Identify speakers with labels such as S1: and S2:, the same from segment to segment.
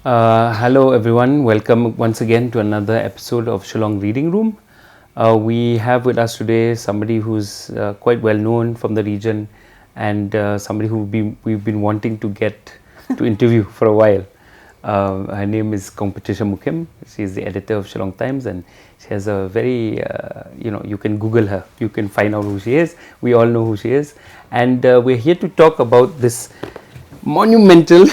S1: Hello everyone, welcome once again to another episode of Shillong Reading Room. We have with us today somebody who's quite well known from the region and somebody we've been wanting to get to interview for a while. Her name is Patricia Mukhim. She is the editor of Shillong Times and she has a very, you can Google her, you can find out who she is. We all know who she is. And we're here to talk about this monumental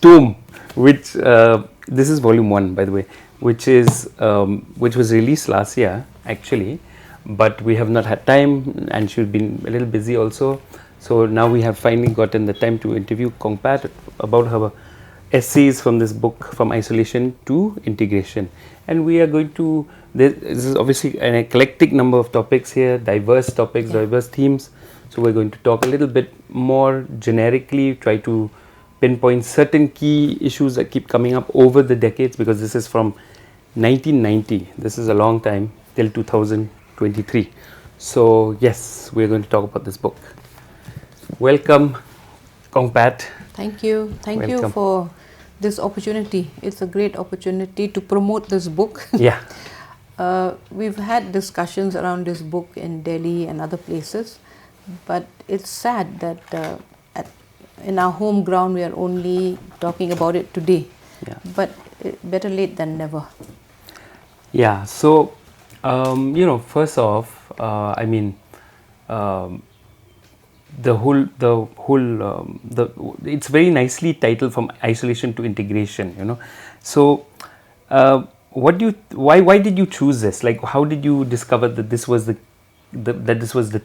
S1: tome, which this is volume 1 by the way, which was released last year actually, but we have not had time and she's been a little busy also. So now we have finally gotten the time to interview Kongpat about her essays from this book, From Isolation to Integration. And we are going to, this is obviously an eclectic number of topics here, diverse topics, diverse themes. So we're going to talk a little bit more generically, try to pinpoint certain key issues that keep coming up over the decades, because this is from 1990. This is a long time, till 2023. So yes, we're going to talk about this book. Welcome, Kongpat.
S2: Thank you. Thank you for this opportunity. It's a great opportunity to promote this book.
S1: Yeah.
S2: We've had discussions around this book in Delhi and other places, but it's sad that in our home ground we are only talking about it today.
S1: Yeah.
S2: But better late than never.
S1: Yeah. So, first off, it's very nicely titled From Isolation to Integration. So, why did you choose this? Like, how did you discover that this was the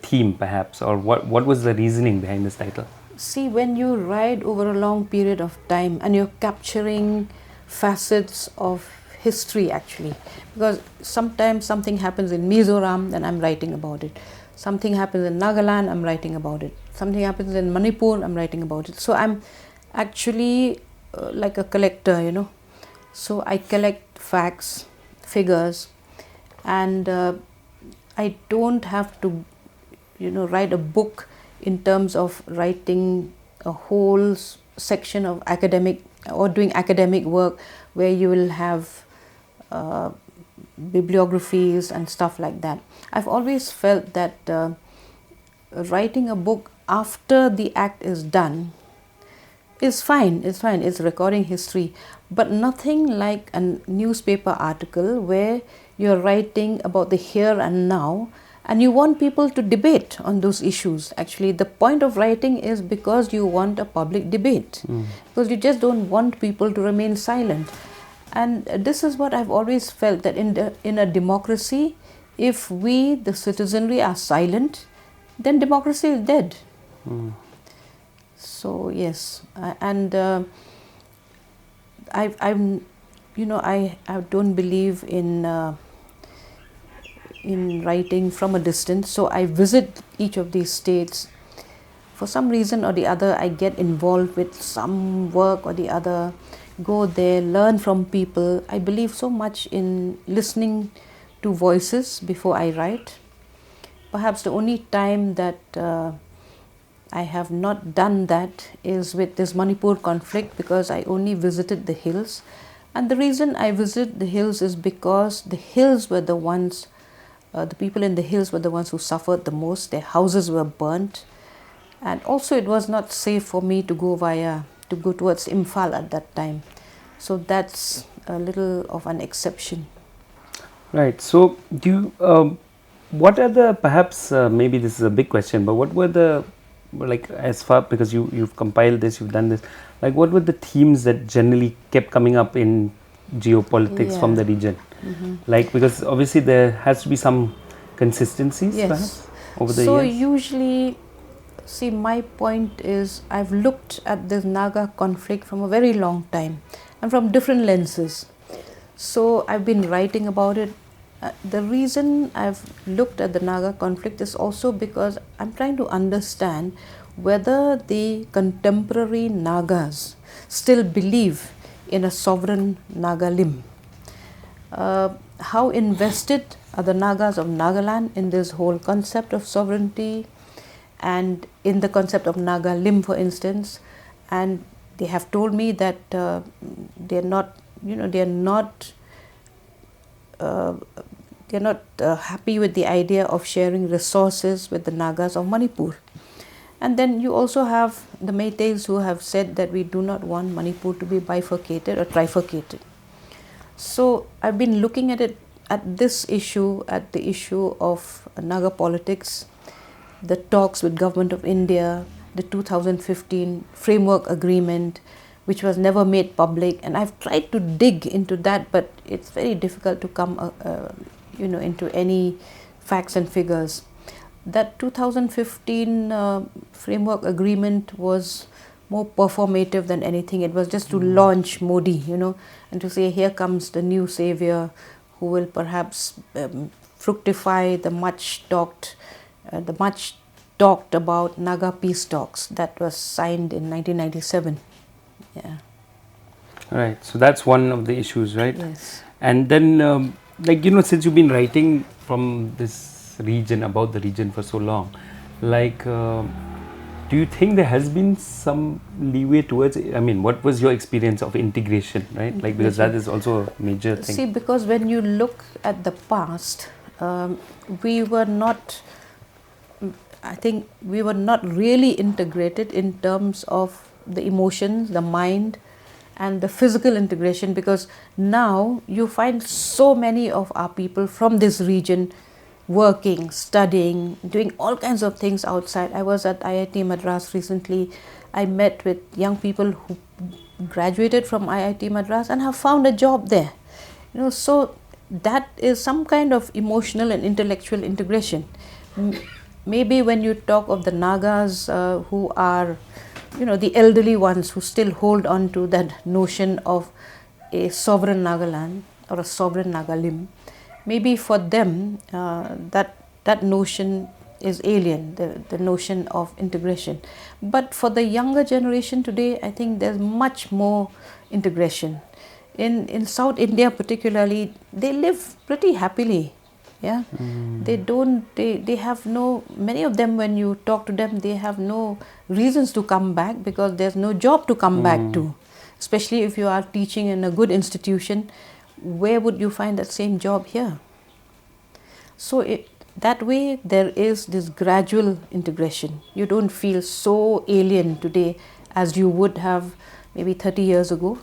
S1: theme, perhaps, or what was the reasoning behind this title?
S2: See, when you write over a long period of time and you're capturing facets of history actually, because sometimes something happens in Mizoram, then I'm writing about it. Something happens in Nagaland, I'm writing about it. Something happens in Manipur, I'm writing about it. So I'm actually like a collector, So I collect facts, figures, and I don't have to, write a book in terms of writing a whole section of academic or doing academic work where you will have bibliographies and stuff like that. I've always felt that writing a book after the act is done is fine. It's recording history, but nothing like a newspaper article where you're writing about the here and now and you want people to debate on those issues. Actually, the point of writing is because you want a public debate, because you just don't want people to remain silent. And this is what I've always felt, that in a democracy, if we, the citizenry, are silent, then democracy is dead. So yes, and I don't believe in writing from a distance, so I visit each of these states. For some reason or the other, I get involved with some work or the other, go there, learn from people. I believe so much in listening to voices before I write. Perhaps the only time that I have not done that is with this Manipur conflict, because I only visited the hills. And the reason I visit the hills is because the hills were the ones, the people in the hills were the ones who suffered the most. Their houses were burnt. And also it was not safe for me to go towards Imphal at that time. So that's a little of an exception.
S1: Right. So what are the, perhaps maybe this is a big question, but what were the, as far, because you've compiled this, you've done this, what were the themes that generally kept coming up in geopolitics from the region? Because obviously there has to be some consistencies, perhaps, over the years.
S2: So usually, see, my point is I've looked at this Naga conflict from a very long time and from different lenses. So I've been writing about it. The reason I've looked at the Naga conflict is also because I'm trying to understand whether the contemporary Nagas still believe in a sovereign Naga limb. How invested are the Nagas of Nagaland in this whole concept of sovereignty and in the concept of Naga limb, for instance, and they have told me that they're not, happy with the idea of sharing resources with the Nagas of Manipur. And then you also have the Meiteis who have said that we do not want Manipur to be bifurcated or trifurcated. So I've been looking at this issue, at the issue of Naga politics, the talks with Government of India, the 2015 framework agreement, which was never made public, and I've tried to dig into that, but it's very difficult to come into any facts and figures. That 2015 framework agreement was more performative than anything. It was just to launch Modi, and to say, here comes the new savior who will perhaps fructify the much talked about Naga peace talks that was signed in 1997. Yeah.
S1: Right. So that's one of the issues, right?
S2: Yes.
S1: And then, since you've been writing from this region, about the region for so long, do you think there has been some leeway towards, what was your experience of integration, right? Because that is also a major thing.
S2: See, because when you look at the past, we were not really integrated in terms of the emotions, the mind, and the physical integration, because now you find so many of our people from this region working, studying, doing all kinds of things outside. I was at IIT Madras recently. I met with young people who graduated from IIT Madras and have found a job there. So that is some kind of emotional and intellectual integration. Maybe when you talk of the Nagas who are, the elderly ones who still hold on to that notion of a sovereign Nagaland or a sovereign Nagalim, maybe for them that notion is alien, the notion of integration. But for the younger generation today, I think there's much more integration. In South India particularly, they live pretty happily. Yeah, they have many of them, when you talk to them, they have no reasons to come back because there's no job to come back to. Especially if you are teaching in a good institution, where would you find that same job here? So that way there is this gradual integration. You don't feel so alien today as you would have maybe 30 years ago.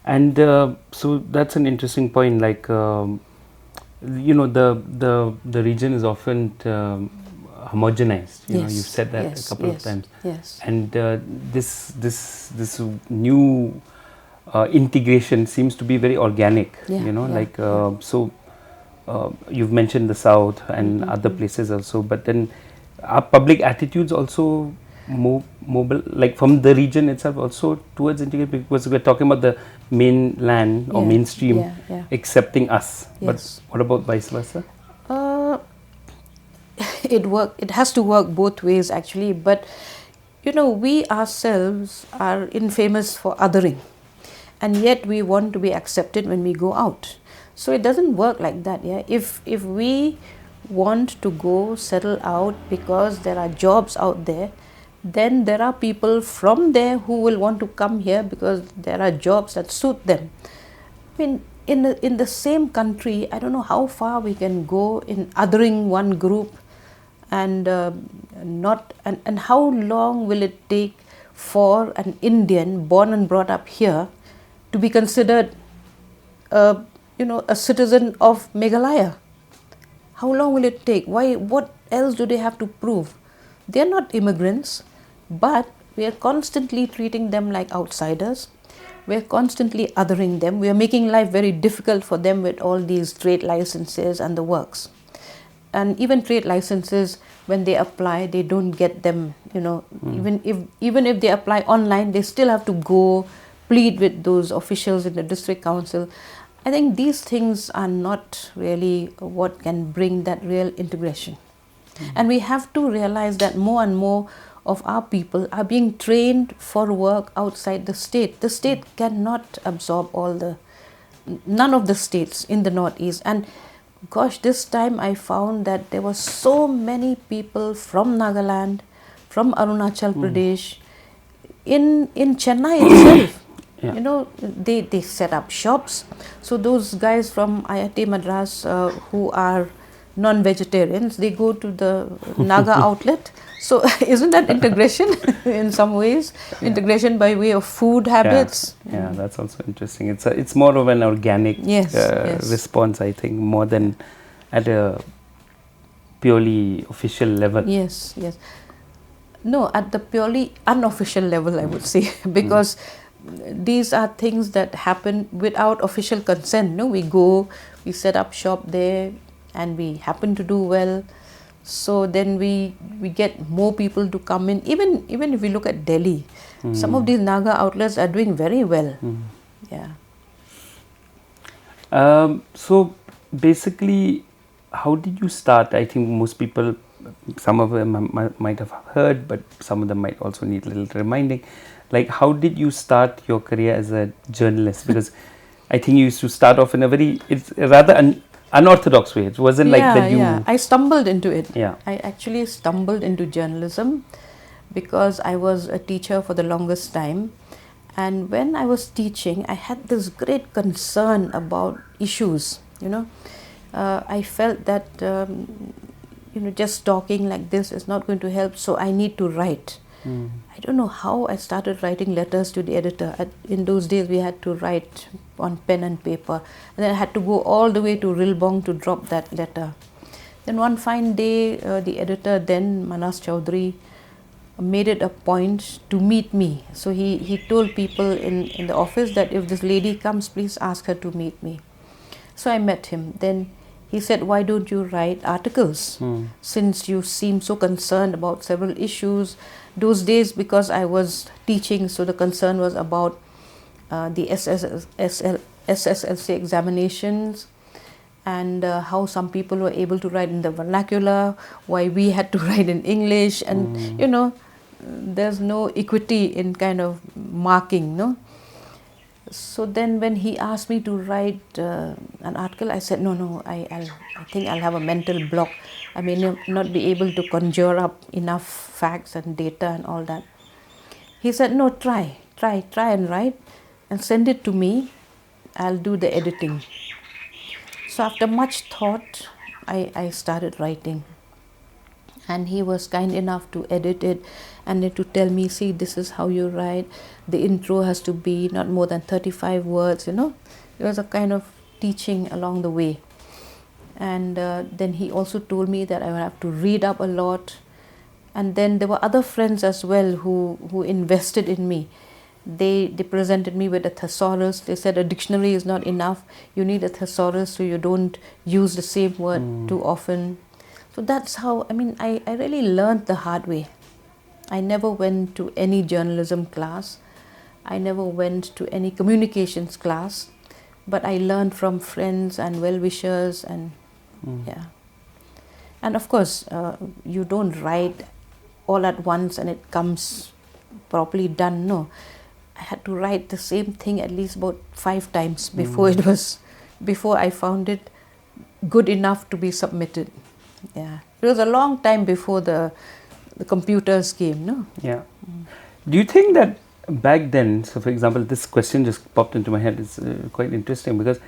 S1: And so that's an interesting point. The region is often homogenized. You've said that a couple of times.
S2: Yes.
S1: And this new integration seems to be very organic. So you've mentioned the South and other places also, but then are public attitudes also mobile, from the region itself also towards integration? Because we're talking about the mainland or mainstream accepting us.
S2: Yes.
S1: But what about vice versa?
S2: It has to work both ways actually, but we ourselves are infamous for othering, and yet we want to be accepted when we go out. So it doesn't work like that. If we want to go settle out because there are jobs out there, then there are people from there who will want to come here because there are jobs that suit them. In the same country, I don't know how far we can go in othering one group, and how long will it take for an Indian born and brought up here to be considered a citizen of Meghalaya? How long will it take? Why? What else do they have to prove? They are not immigrants, but we are constantly treating them like outsiders. We are constantly othering them. We are making life very difficult for them with all these trade licenses and the works. And even trade licenses, when they apply, they don't get them. Even if they apply online, they still have to go plead with those officials in the district council. I think these things are not really what can bring that real integration. And we have to realize that more and more of our people are being trained for work outside the state. The state cannot absorb none of the states in the Northeast. And gosh, this time I found that there were so many people from Nagaland, from Arunachal Pradesh, in Chennai itself.
S1: Yeah.
S2: You know, they set up shops. So those guys from IIT Madras who are non-vegetarians, they go to the Naga outlet. So isn't that integration in some ways? Integration by way of food habits.
S1: Yeah, that's also interesting. It's more of an organic
S2: Yes.
S1: response, I think, more than at a purely official level.
S2: Yes. No, at the purely unofficial level, I would say, because these are things that happen without official consent. No, we go, we set up shop there, and we happen to do well. So then we get more people to come in. Even if we look at Delhi, some of these Naga outlets are doing very well. Yeah.
S1: So basically, how did you start? I think most people, some of them might have heard, but some of them might also need a little reminding. Like, how did you start your career as a journalist? Because I think you used to start off in a it's rather unorthodox way. It wasn't like that you...
S2: Yeah, I stumbled into it.
S1: Yeah.
S2: I actually stumbled into journalism because I was a teacher for the longest time. And when I was teaching, I had this great concern about issues, you know. I felt that, just talking like this is not going to help, so I need to write. I don't know how I started writing letters to the editor. In those days, we had to write on pen and paper. And then I had to go all the way to Rilbong to drop that letter. Then one fine day, the editor, then Manas Chaudhary, made it a point to meet me. So he told people in the office that if this lady comes, please ask her to meet me. So I met him. Then he said, why don't you write articles? Since you seem so concerned about several issues. Those days, because I was teaching, so the concern was about the SSLC examinations and how some people were able to write in the vernacular, why we had to write in English, and there's no equity in kind of marking, no? So then when he asked me to write an article, I said, no, I think I'll have a mental block. I may not be able to conjure up enough facts and data and all that. He said, no, try and write and send it to me. I'll do the editing. So after much thought, I started writing. And he was kind enough to edit it and then to tell me, see, this is how you write. The intro has to be not more than 35 words, you know. It was a kind of teaching along the way. And then he also told me that I would have to read up a lot. And then there were other friends as well who invested in me. They presented me with a thesaurus. They said a dictionary is not enough. You need a thesaurus so you don't use the same word too often. So that's how, I really learned the hard way. I never went to any journalism class. I never went to any communications class. But I learned from friends and well-wishers and yeah. And of course, you don't write all at once and it comes properly done. No, I had to write the same thing at least about 5 times before I found it good enough to be submitted. Yeah, it was a long time before the computers came, no?
S1: Yeah. Do you think that back then, so for example, this question just popped into my head, it's quite interesting because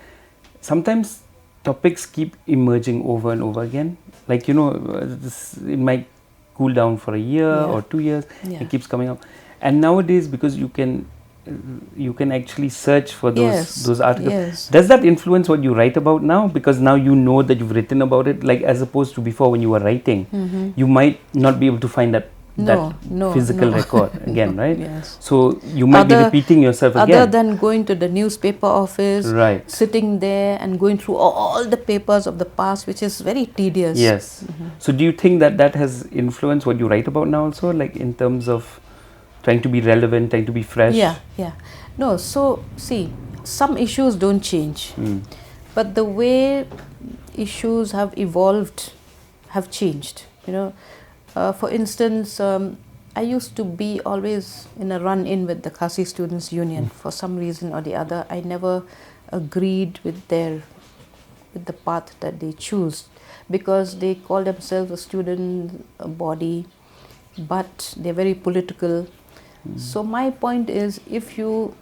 S1: sometimes topics keep emerging over and over again. Like, it might cool down for a year or 2 years, it keeps coming up. And nowadays, because you can actually search for those articles.
S2: Yes.
S1: Does that influence what you write about now? Because now you know that you've written about it, like as opposed to before when you were writing, you might not be able to find that physical record again, right?
S2: Yes.
S1: So you might be repeating yourself again.
S2: Other than going to the newspaper office, sitting there and going through all the papers of the past, which is very tedious.
S1: Yes. So do you think that has influenced what you write about now also, like in terms of trying to be relevant, trying to be fresh?
S2: Yeah. No, so see, some issues don't change. But the way issues have evolved have changed, For instance, I used to be always in a run-in with the Khasi Students' Union for some reason or the other. I never agreed with the path that they choose because they call themselves a student body. but they're very political. So my point is, if you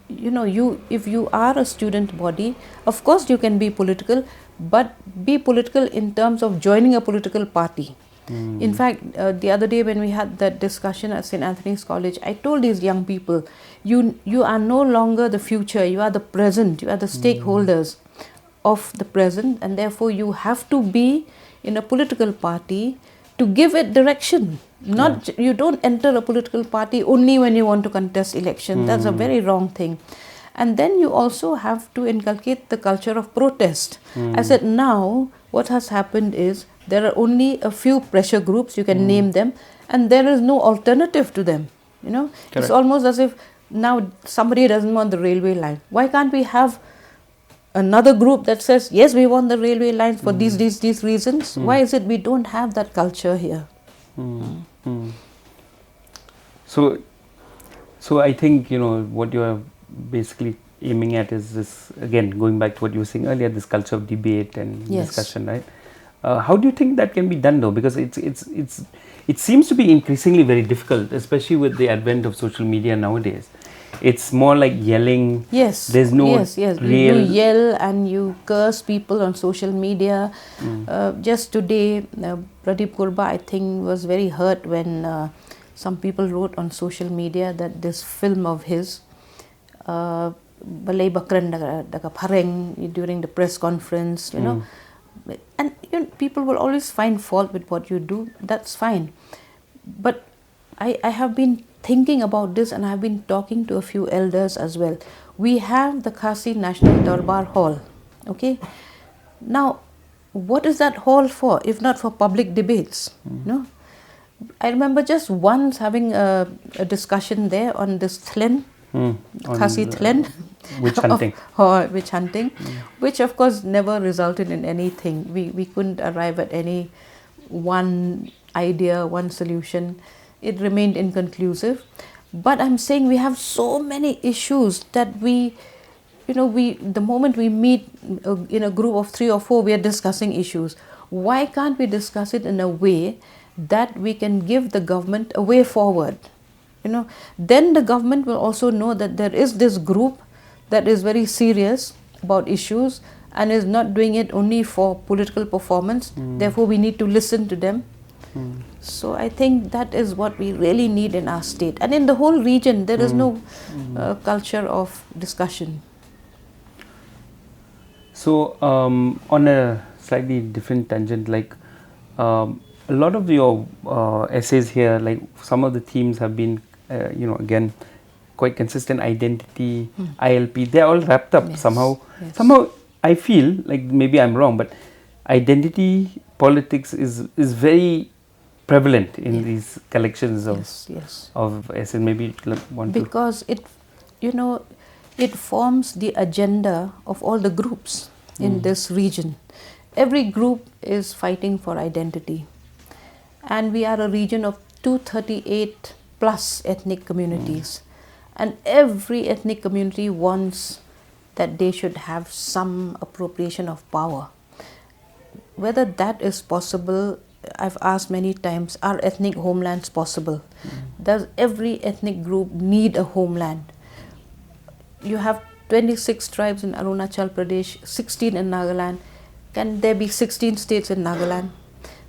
S2: if you are a student body, of course you can be political, but be political in terms of joining a political party. In fact, the other day when we had that discussion at St. Anthony's College, I told these young people, you are no longer the future, you are the present, you are the stakeholders of the present, and therefore you have to be in a political party to give it direction. Not you don't enter a political party only when you want to contest election. That's a very wrong thing. And then you also have to inculcate the culture of protest. I said, now what has happened is there are only a few pressure groups, you can name them, and there is no alternative to them. It's almost as if now somebody doesn't want the railway line. Why can't we have another group that says, yes, we want the railway lines for these reasons? Why is it we don't have that culture here?
S1: So I think, what you are basically aiming at is this, again, going back to what you were saying earlier, this culture of debate and discussion, right? How do you think that can be done though? Because it seems to be increasingly very difficult, especially with the advent of social media nowadays. It's more like yelling.
S2: Yes.
S1: There's no real...
S2: You yell and you curse people on social media. Just today, Pradeep Kurba, I think, was very hurt when some people wrote on social media that this film of his, Balai Bakran daga Pareng, during the press conference, and people will always find fault with what you do. That's fine. But I have been thinking about this, and I have been talking to a few elders as well. We have the Khasi National Darbar Hall. Okay. Now, what is that hall for, if not for public debates? No. I remember just once having a discussion there on this Thlen, Khasi Thlen.
S1: Witch hunting.
S2: Witch hunting, which of course never resulted in anything. We couldn't arrive at any one idea, one solution. It remained inconclusive. But I'm saying we have so many issues that the moment we meet in a group of 3 or 4, we are discussing issues. Why can't we discuss it in a way that we can give the government a way forward? Then the government will also know that there is this group that is very serious about issues and is not doing it only for political performance. Therefore, we need to listen to them. So I think that is what we really need in our state. And in the whole region, there is no culture of discussion.
S1: So on a slightly different tangent, like a lot of your essays here, like some of the themes have been, again, quite consistent: identity, ILP. They're all wrapped up somehow. Yes. Somehow I feel like, maybe I'm wrong, but identity politics is very prevalent in these collections of essays. Maybe
S2: because it forms the agenda of all the groups in this region. Every group is fighting for identity, and we are a region of 238 plus ethnic communities, and every ethnic community wants that they should have some appropriation of power. Whether that is possible, I've asked many times, are ethnic homelands possible? Does every ethnic group need a homeland? You have 26 tribes in Arunachal Pradesh, 16 in Nagaland. Can there be 16 states in Nagaland?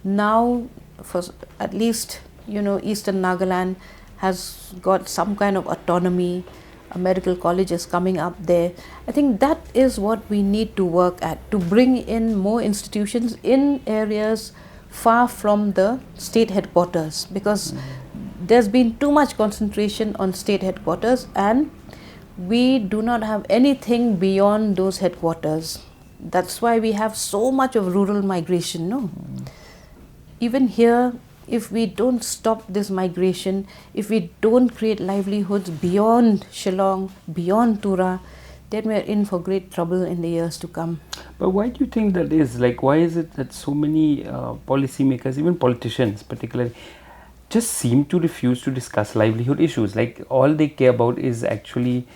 S2: Now, for at least, Eastern Nagaland has got some kind of autonomy. A medical college is coming up there. I think that is what we need to work at, to bring in more institutions in areas far from the state headquarters, because there's been too much concentration on state headquarters and we do not have anything beyond those headquarters. That's why we have so much of rural migration. Even here, if we don't stop this migration, if we don't create livelihoods beyond Shillong, beyond Tura, then we're in for great trouble in the years to come.
S1: But why do you think that is? Like, why is it that so many policymakers, even politicians particularly, just seem to refuse to discuss livelihood issues? Like, all they care about is actually,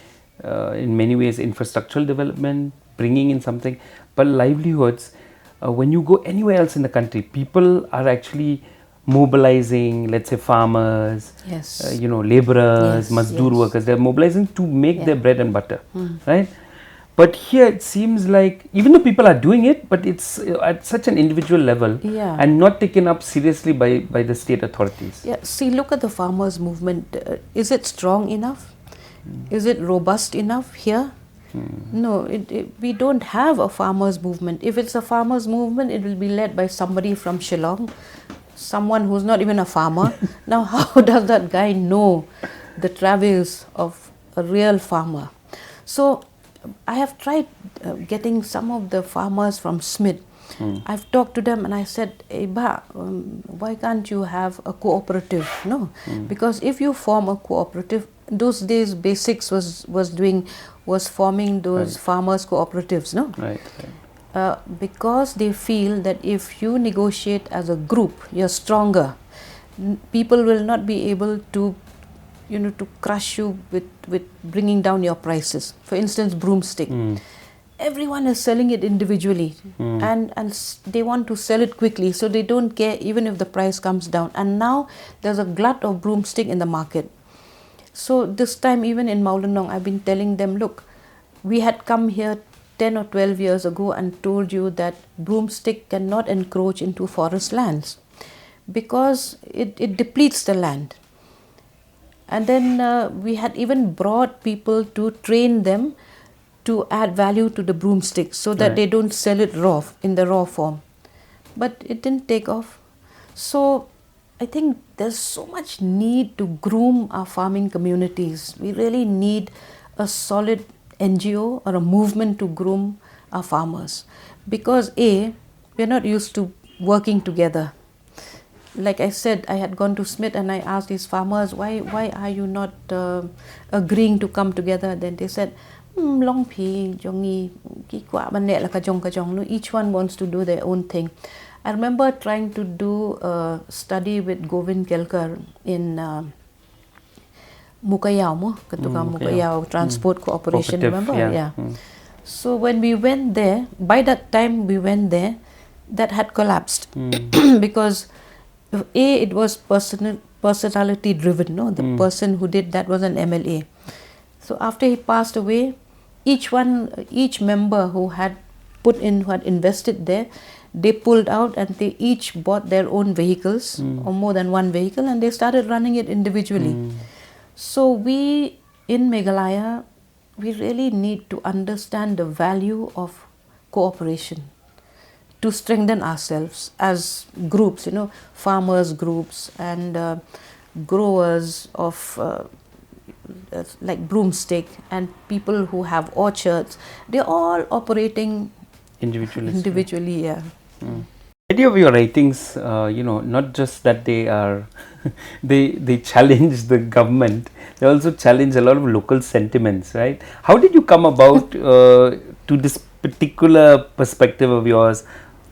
S1: in many ways, infrastructural development, bringing in something. But livelihoods, when you go anywhere else in the country, people are actually mobilizing, let's say, farmers,
S2: Yes.
S1: laborers,
S2: Yes,
S1: Mazdoor
S2: yes.
S1: workers. They're mobilizing to make
S2: Yeah.
S1: their bread and butter, right? But here it seems like, even though people are doing it, but it's at such an individual level
S2: Yeah.
S1: and not taken up seriously by the state authorities.
S2: Yeah, see, look at the farmers' movement. Is it strong enough? Is it robust enough here? No, we don't have a farmers' movement. If it's a farmers' movement, it will be led by somebody from Shillong, someone who's not even a farmer. Now, how does that guy know the travails of a real farmer? So, I have tried getting some of the farmers from Smith. I've talked to them and I said, hey, why can't you have a cooperative? No, because if you form a cooperative, those days basics was forming those farmers cooperatives, no?
S1: Right.
S2: Because they feel that if you negotiate as a group, you're stronger. People will not be able to to crush you with bringing down your prices. For instance, broomstick. Everyone is selling it individually and they want to sell it quickly, so they don't care even if the price comes down. And now there's a glut of broomstick in the market. So this time, even in Maulanong, I've been telling them, look, we had come here 10 or 12 years ago and told you that broomstick cannot encroach into forest lands because it depletes the land. And then we had even brought people to train them to add value to the broomstick so that they don't sell it raw, in the raw form. But it didn't take off. So I think there's so much need to groom our farming communities. We really need a solid NGO or a movement to groom our farmers. Because we're not used to working together. Like I said, I had gone to Smith and I asked these farmers, why are you not agreeing to come together? Then they said, long pi jongi ki kwa banek la kajong kajong. No, each one wants to do their own thing. I remember trying to do a study with Govind Kelkar in Mukayao, Mukayao Transport Corporation, remember? Yeah. So when we went there, by that time we went there, that had collapsed because it was personality driven. No, the person who did that was an MLA. So after he passed away, each member who had invested there, they pulled out and they each bought their own vehicles or more than one vehicle, and they started running it individually. So we in Meghalaya, we really need to understand the value of cooperation to strengthen ourselves as groups, farmers groups and growers of like broomstick and people who have orchards. They're all operating individually. Yeah.
S1: The idea of your writings, not just that they are, they challenge the government, they also challenge a lot of local sentiments, right? How did you come about to this particular perspective of yours?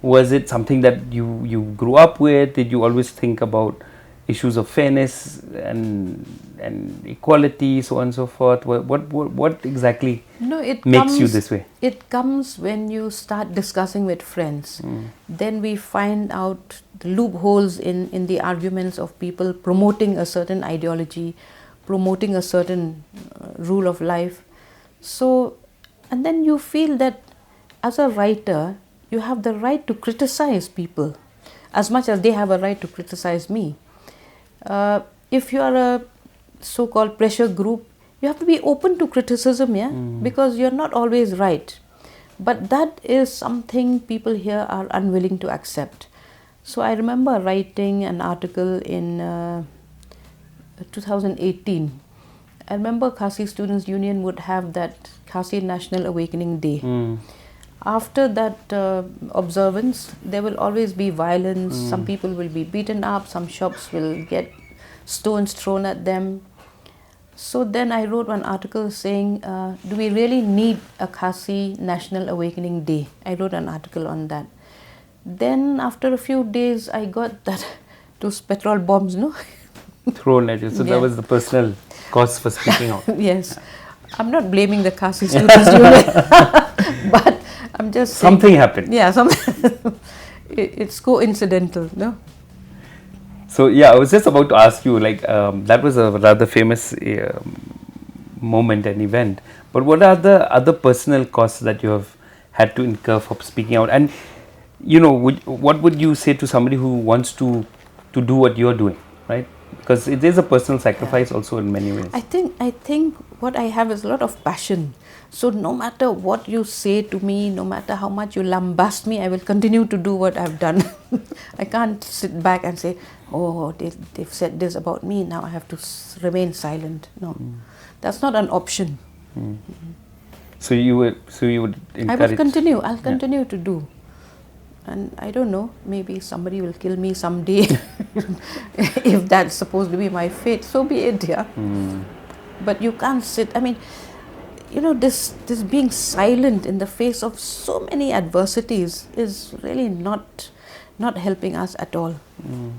S1: Was it something that you grew up with? Did you always think about issues of fairness and equality, so on and so forth? What exactly makes you this way?
S2: It comes when you start discussing with friends. Then we find out the loopholes in the arguments of people promoting a certain ideology, promoting a certain rule of life. So, and then you feel that as a writer, you have the right to criticize people as much as they have a right to criticize me. If you are a so-called pressure group, you have to be open to criticism, because you're not always right. But that is something people here are unwilling to accept. So I remember writing an article in 2018. I remember Khasi Students' Union would have that Khasi National Awakening Day. After that observance, there will always be violence. Some people will be beaten up, some shops will get stones thrown at them. So then I wrote one article saying, do we really need a Khasi National Awakening Day? I wrote an article on that. Then after a few days, I got those petrol bombs,
S1: thrown at you. So that was the personal cause for speaking out.
S2: Yes. I'm not blaming the Khasi Students' Union, but I'm just
S1: something happened.
S2: Yeah, it's coincidental, no?
S1: So yeah, I was just about to ask you, like, that was a rather famous moment and event. But what are the other personal costs that you have had to incur for speaking out? And what would you say to somebody who wants to do what you're doing, right? Because it is a personal sacrifice also in many ways.
S2: I think what I have is a lot of passion. So no matter what you say to me, no matter how much you lambast me, I will continue to do what I've done. I can't sit back and say, oh, they've said this about me, now I have to remain silent. No, that's not an option.
S1: So you would encourage.
S2: I will continue. I'll continue to do. And I don't know, maybe somebody will kill me someday. If that's supposed to be my fate, so be it, yeah. But you can't sit, I mean, this being silent in the face of so many adversities is really not helping us at all.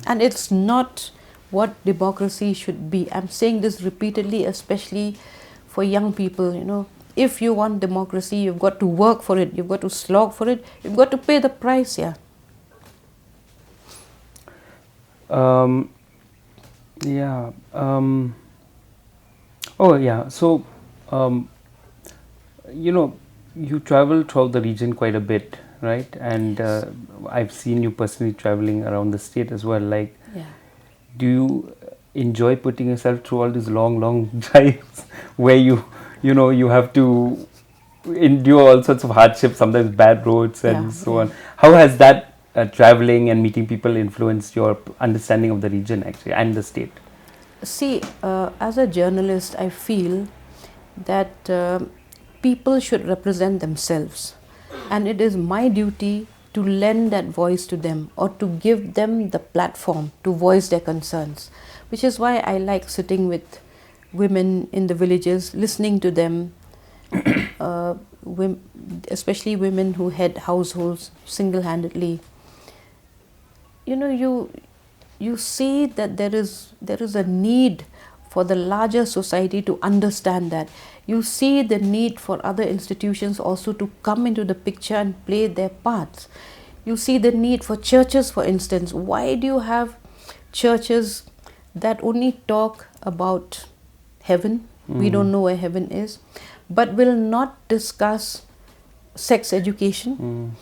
S2: And it's not what democracy should be. I'm saying this repeatedly, especially for young people. If you want democracy, you've got to work for it, you've got to slog for it, you've got to pay the price, yeah.
S1: Yeah. Oh, yeah. So, you travel throughout the region quite a bit, right? And I've seen you personally traveling around the state as well. Like, do you enjoy putting yourself through all these long drives where you have to endure all sorts of hardships, sometimes bad roads and so on? How has that traveling and meeting people influenced your understanding of the region actually and the state?
S2: See, as a journalist, I feel that people should represent themselves, and it is my duty to lend that voice to them or to give them the platform to voice their concerns, which is why I like sitting with women in the villages, listening to them, especially women who head households single-handedly. You see that there is a need for the larger society to understand that. You see the need for other institutions also to come into the picture and play their parts. You see the need for churches, for instance. Why do you have churches that only talk about heaven? We don't know where heaven is, but will not discuss sex education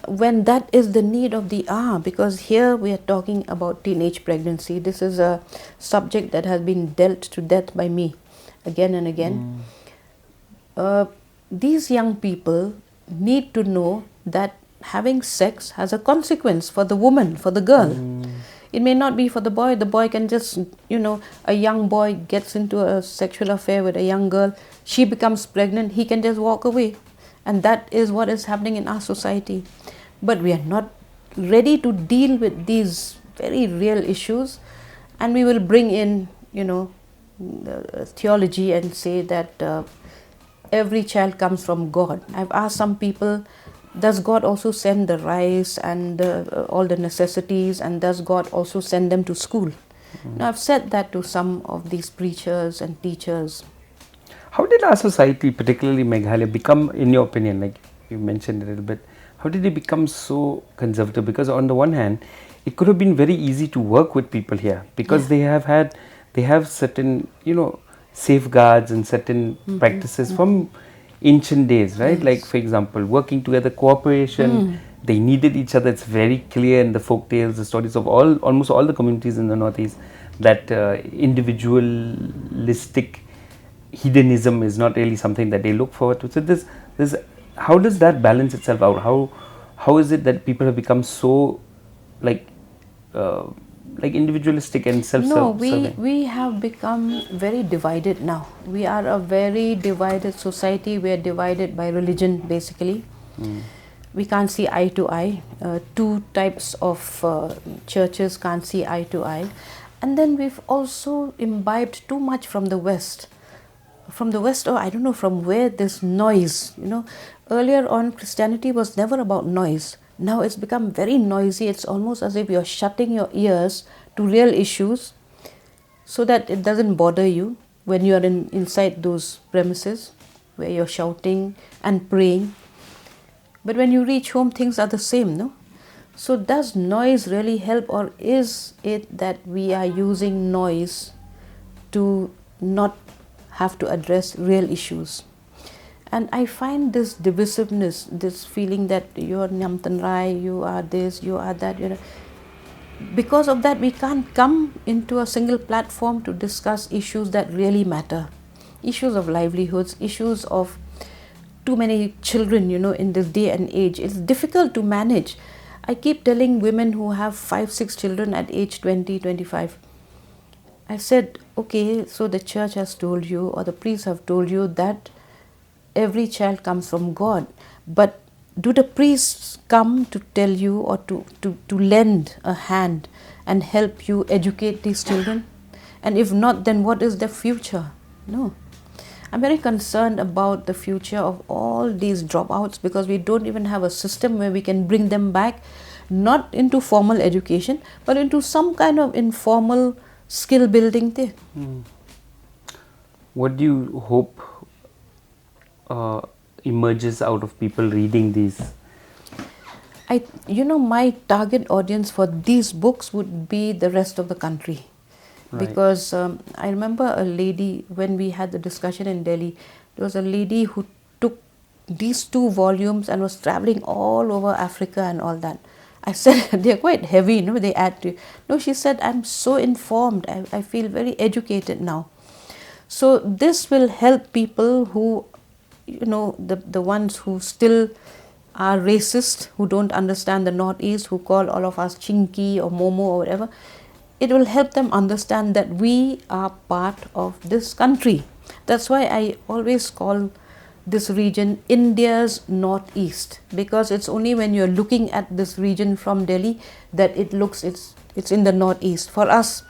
S2: when that is the need of the hour, because here we are talking about teenage pregnancy. This is a subject that has been dealt to death by me again and again. These young people need to know that having sex has a consequence for the woman, for the girl. It may not be for the boy. The boy can just, a young boy gets into a sexual affair with a young girl, she becomes pregnant, he can just walk away. And that is what is happening in our society. But we are not ready to deal with these very real issues, and we will bring in, theology and say that every child comes from God. I've asked some people, does God also send the rice and all the necessities, and does God also send them to school? Now, I've said that to some of these preachers and teachers.
S1: How did our society, particularly Meghalaya, become, in your opinion, like you mentioned a little bit, how did it become so conservative? Because on the one hand, it could have been very easy to work with people here because they have certain, safeguards and certain practices from ancient days, right? Like, for example, working together, cooperation, they needed each other. It's very clear in the folk tales, the stories of almost all the communities in the Northeast, that individualistic hedonism is not really something that they look forward to. So this how does that balance itself out? How is it that people have become so like individualistic and self-serving?
S2: No, we have become very divided now. We are a very divided society. We are divided by religion, basically. We can't see eye to eye. Two types of churches can't see eye to eye. And then we've also imbibed too much from the West. From the West, or I don't know from where, this noise. Earlier on, Christianity was never about noise. Now it's become very noisy. It's almost as if you're shutting your ears to real issues so that it doesn't bother you when you are inside those premises where you're shouting and praying. But when you reach home, things are the same, no? So does noise really help, or is it that we are using noise to not have to address real issues? And I find this divisiveness, this feeling that you're Nyamtan Rai, you are this, you are that, because of that we can't come into a single platform to discuss issues that really matter. Issues of livelihoods, issues of too many children, in this day and age. It's difficult to manage. I keep telling women who have 5-6 children at age 20, 25, I said, okay, so the church has told you, or the priests have told you, that every child comes from God. But do the priests come to tell you, or to lend a hand and help you educate these children? And if not, then what is their future? No. I'm very concerned about the future of all these dropouts, because we don't even have a system where we can bring them back, not into formal education, but into some kind of informal skill building thing.
S1: What do you hope emerges out of people reading these?
S2: My target audience for these books would be the rest of the country. Right. Because I remember a lady, when we had the discussion in Delhi, there was a lady who took these 2 volumes and was traveling all over Africa and all that. I said, they're quite heavy, they add to. No, she said, I'm so informed, I feel very educated now. So this will help people who, the ones who still are racist, who don't understand the Northeast, who call all of us Chinky or Momo or whatever. It will help them understand that we are part of this country. That's why I always call this region India's Northeast, because it's only when you're looking at this region from Delhi that it looks it's in the Northeast. For us,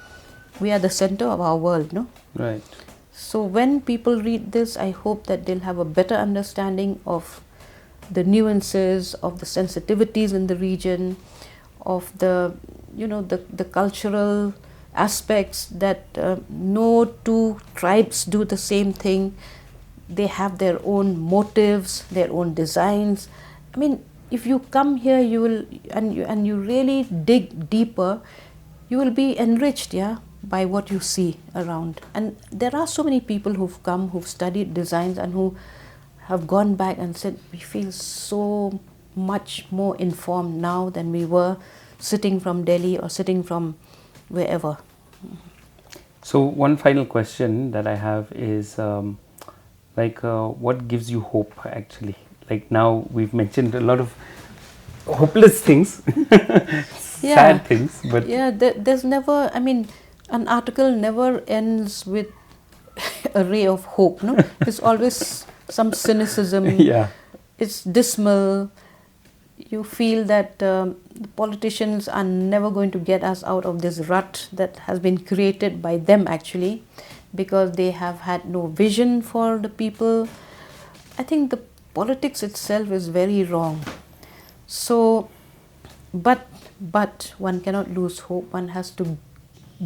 S2: we are the center of our world, no?
S1: Right.
S2: So when people read this, I hope that they'll have a better understanding of the nuances, of the sensitivities in the region, of the cultural aspects, that no 2 tribes do the same thing. They have their own motives, their own designs. I mean, if you come here, you will, and you really dig deeper, you will be enriched, by what you see around. And there are so many people who've come, who've studied designs, and who have gone back and said, we feel so much more informed now than we were sitting from Delhi or sitting from wherever.
S1: So one final question that I have is, what gives you hope actually? Like, now we've mentioned a lot of hopeless things, sad things, but
S2: there's never, an article never ends with a ray of hope, no? There's always some cynicism. It's dismal. You feel that the politicians are never going to get us out of this rut that has been created by them, actually, because they have had no vision for the people. I think the politics itself is very wrong. So, but one cannot lose hope. One has to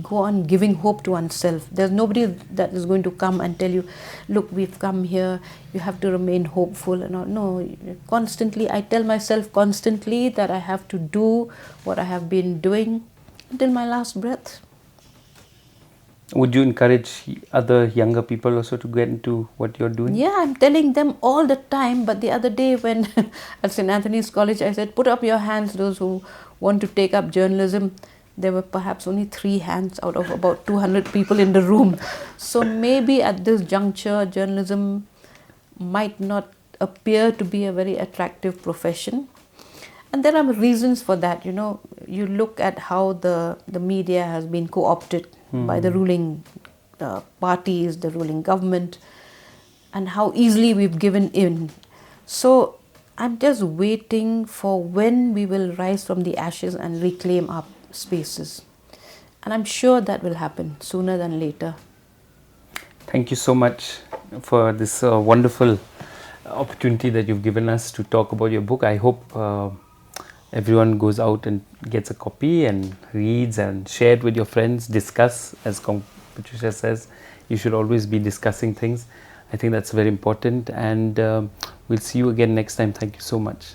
S2: go on giving hope to oneself. There's nobody that is going to come and tell you, look, we've come here, you have to remain hopeful and all. No, constantly, I tell myself constantly that I have to do what I have been doing until my last breath.
S1: Would you encourage other younger people also to get into what you're doing?
S2: Yeah, I'm telling them all the time. But the other day when at St. Anthony's College, I said, put up your hands, those who want to take up journalism. There were perhaps only 3 hands out of about 200 people in the room. So maybe at this juncture, journalism might not appear to be a very attractive profession. And there are reasons for that. You look at how the media has been co-opted by the ruling parties, the ruling government, and how easily we've given in. So I'm just waiting for when we will rise from the ashes and reclaim our spaces. And I'm sure that will happen sooner than later.
S1: Thank you so much for this wonderful opportunity that you've given us to talk about your book. I hope everyone goes out and gets a copy and reads and share it with your friends, discuss. As Patricia says, you should always be discussing things. I think that's very important, and we'll see you again next time. Thank you so much.